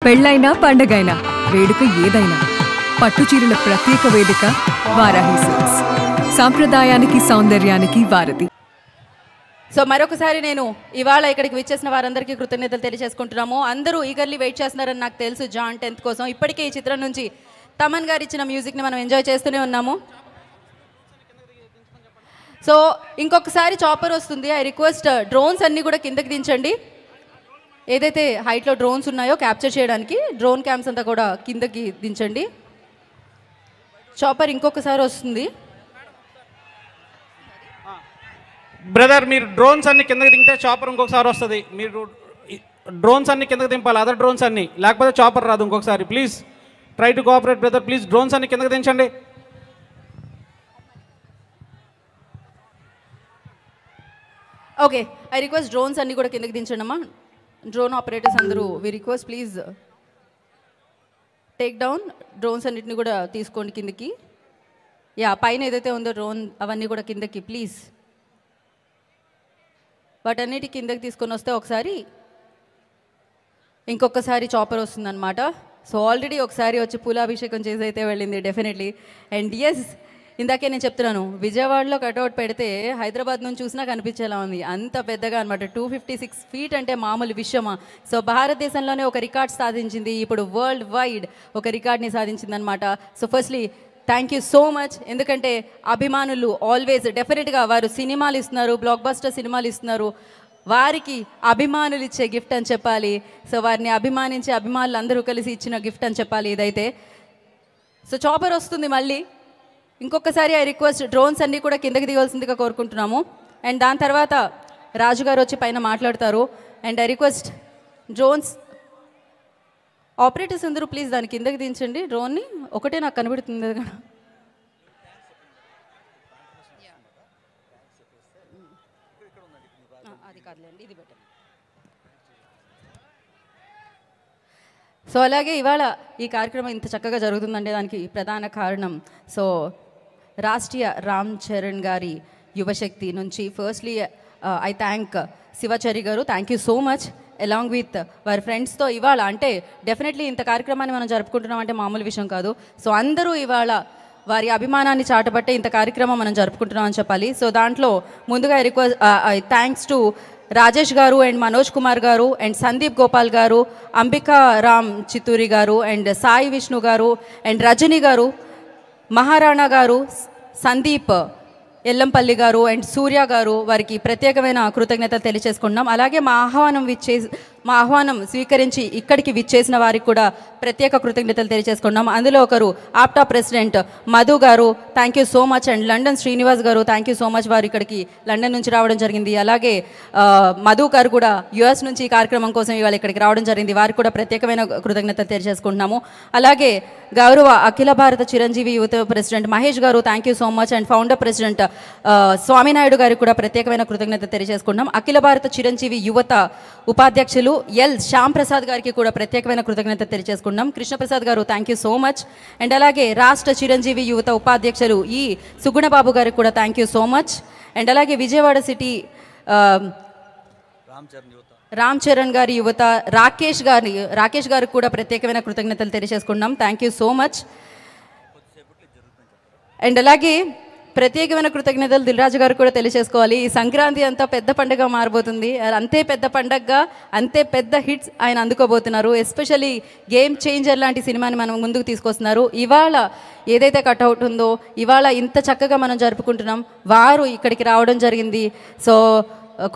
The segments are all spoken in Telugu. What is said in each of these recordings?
పెళ్ళైనా పండగైనా వేడుక ఏదైనా పట్టుచీరల ప్రత్యేక వేదిక వారాహి సిల్క్స్. సాంప్రదాయానికి సౌందర్యానికి వారధి. సో మరొకసారి నేను ఇవాళ ఇక్కడికి విచ్చేసిన వారందరికీ కృతజ్ఞతలు తెలియజేసుకుంటున్నాము. అందరూ ఈగర్లీ వెయిట్ చేస్తున్నారని నాకు తెలుసు జాన్ 10th కోసం. ఇప్పటికే ఈ చిత్రం నుంచి తమన్ గారు ఇచ్చిన మ్యూజిక్ని మనం ఎంజాయ్ చేస్తూనే ఉన్నాము. సో ఇంకొకసారి చాపర్ వస్తుంది. ఐ రిక్వెస్ట్ డ్రోన్స్ అన్నీ కూడా కిందకి దించండి. ఏదైతే హైట్లో డ్రోన్స్ ఉన్నాయో క్యాప్చర్ చేయడానికి డ్రోన్ క్యామ్స్ అంతా కూడా కిందకి దించండి. చాపర్ ఇంకొకసారి వస్తుంది. బ్రదర్, మీరు డ్రోన్స్ అన్ని కిందకి దింపితే చాపర్ ఇంకొకసారి వస్తుంది. మీరు డ్రోన్స్ అన్ని కిందకి దింపాలి, అదర్ డ్రోన్స్ అన్ని, లేకపోతే చాపర్ రాదు ఇంకొకసారి. Please try to cooperate brother. Please drones అన్ని కిందకి దించండి. ఓకే, ఐ రిక్వెస్ట్ డ్రోన్స్ అన్నీ కూడా కిందకి దించండి అమ్మా. డ్రోన్ ఆపరేటర్స్ అందరూ we request please take down. Drones అన్నిటిని కూడా తీసుకోండి కిందకి. యా, పైన ఏదైతే ఉందో డ్రోన్ అవన్నీ కూడా కిందకి ప్లీజ్. వాటన్నిటి కిందకి తీసుకొని వస్తే ఒకసారి ఇంకొకసారి చాపర్ వస్తుందన్నమాట. సో ఆల్రెడీ ఒకసారి వచ్చి పూలాభిషేకం చేసి అయితే వెళ్ళింది డెఫినెట్లీ. అండ్ ఎస్, ఇందాకే నేను చెప్తున్నాను, విజయవాడలో కటౌట్ పెడితే హైదరాబాద్ నుంచి చూసినా కనిపించేలా ఉంది, అంత పెద్దగా అనమాట. 256 feet అంటే మామూలు విషయమా? సో భారతదేశంలోనే ఒక రికార్డ్ సాధించింది, ఇప్పుడు వరల్డ్ వైడ్ ఒక రికార్డ్ని సాధించింది అనమాట. So firstly thank you so much. ఎందుకంటే అభిమానులు ఆల్వేస్ డెఫినెట్గా వారు సినిమాలు ఇస్తున్నారు, బ్లాక్ బస్టర్ సినిమాలు ఇస్తున్నారు, వారికి అభిమానులు ఇచ్చే గిఫ్ట్ అని చెప్పాలి. సో వారిని అభిమానించే అభిమానులు అందరూ కలిసి ఇచ్చిన గిఫ్ట్ అని చెప్పాలి ఇదైతే. సో చాపర్ వస్తుంది మళ్ళీ. ఇంకొకసారి ఐ రిక్వెస్ట్ డ్రోన్స్ అన్నీ కూడా కిందకి దిగాల్సిందిగా కోరుకుంటున్నాము. అండ్ దాని తర్వాత రాజుగారు వచ్చి పైన మాట్లాడతారు. And I request drones operators అందరూ ప్లీజ్ దాన్ని కిందకి దించండి. డ్రోన్ని ఒకటే నాకు కనబడుతుంది కదా. అది కాదులేండి, ఇది బెటర్. సో అలాగే ఇవాళ ఈ కార్యక్రమం ఇంత చక్కగా జరుగుతుందంటే దానికి ప్రధాన కారణం సో రాష్ట్రీయ రామ్ చరణ్ గారి యువశక్తి నుంచి ఫస్ట్లీ ఐ థ్యాంక్ శివచరి గారు. Thank you so much. Along with వారి ఫ్రెండ్స్తో ఇవాళ అంటే డెఫినెట్లీ ఇంత కార్యక్రమాన్ని మనం జరుపుకుంటున్నాం అంటే మామూలు విషయం కాదు. సో అందరూ ఇవాళ వారి అభిమానాన్ని చాటబట్టే ఇంత కార్యక్రమం మనం జరుపుకుంటున్నాం అని చెప్పాలి. సో దాంట్లో ముందుగా రిక్వెస్ట్ థ్యాంక్స్ టు రాజేష్ గారు అండ్ మనోజ్ కుమార్ గారు అండ్ సందీప్ గోపాల్ గారు, అంబికా రామ్ చిత్తూరి గారు అండ్ సాయి విష్ణు గారు అండ్ రజని గారు, మహారాణా గారు, సందీప్ ఎల్లంపల్లి గారు అండ్ సూర్య గారు, వారికి ప్రత్యేకమైన కృతజ్ఞతలు తెలియజేసుకుంటున్నాం. అలాగే మా ఆహ్వానం స్వీకరించి ఇక్కడికి విచ్చేసిన వారికి కూడా ప్రత్యేక కృతజ్ఞతలు తెలియజేసుకున్నాం. అందులో ఒకరు ఆప్టా ప్రెసిడెంట్ మధు గారు, thank you so much. And London Srinivas గారు, థ్యాంక్ యూ సో మచ్. వారు ఇక్కడికి లండన్ నుంచి రావడం జరిగింది. అలాగే మధు గారు కూడా యుఎస్ నుంచి ఈ కార్యక్రమం కోసం ఇవాళ ఇక్కడికి రావడం జరిగింది. వారికి కూడా ప్రత్యేకమైన కృతజ్ఞతలు తెలియజేసుకుంటున్నాము. అలాగే గౌరవ అఖిల భారత చిరంజీవి యువత ప్రెసిడెంట్ మహేష్ గారు, thank you so much. And founder president Swami Naidu గారికి కూడా ప్రత్యేకమైన కృతజ్ఞత తెలియజేసుకుంటున్నాం. అఖిల భారత చిరంజీవి యువత ఉపాధ్యక్షులు ఎల్ శ్యామ్ ప్రసాద్ గారికి కూడా ప్రత్యేకమైన కృతజ్ఞత తెలియజేసుకుంటున్నాం. కృష్ణప్రసాద్ గారు, thank you so much. And అలాగే రాష్ట్ర చిరంజీవి యువత ఉపాధ్యక్షులు ఈ సుగుణబాబు గారికి కూడా thank you so much. And అలాగే విజయవాడ సిటీ రామ్ చరణ్ గారి యువత రాకేష్ గారికి కూడా ప్రత్యేకమైన కృతజ్ఞతలు తెలియజేసుకుంటున్నాం. Thank you so much. And అలాగే ప్రత్యేకమైన కృతజ్ఞతలు దిల్రాజు గారు కూడా తెలియజేసుకోవాలి. ఈ సంక్రాంతి అంతా పెద్ద పండుగ మారబోతుంది. అంతే పెద్ద పండగగా అంతే పెద్ద హిట్స్ ఆయన అందుకోబోతున్నారు. ఎస్పెషల్లీ గేమ్ చేంజర్ లాంటి సినిమాని మనం ముందుకు తీసుకొస్తున్నారు. ఇవాళ ఏదైతే కట్అవుట్ ఉందో ఇవాళ ఇంత చక్కగా మనం జరుపుకుంటున్నాం. వారు ఇక్కడికి రావడం జరిగింది, సో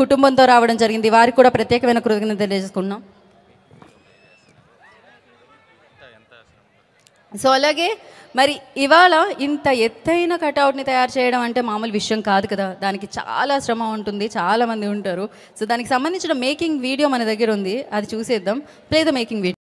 కుటుంబంతో రావడం జరిగింది. వారికి కూడా ప్రత్యేకమైన కృతజ్ఞత తెలియజేసుకున్నాం. సో అలాగే మరి ఇవాళ ఇంత ఎత్తైన కటౌట్ని తయారు చేయడం అంటే మామూలు విషయం కాదు కదా. దానికి చాలా శ్రమ ఉంటుంది, చాలామంది ఉంటారు. సో దానికి సంబంధించిన మేకింగ్ వీడియో మన దగ్గర ఉంది, అది చూసేద్దాం. Play the making video.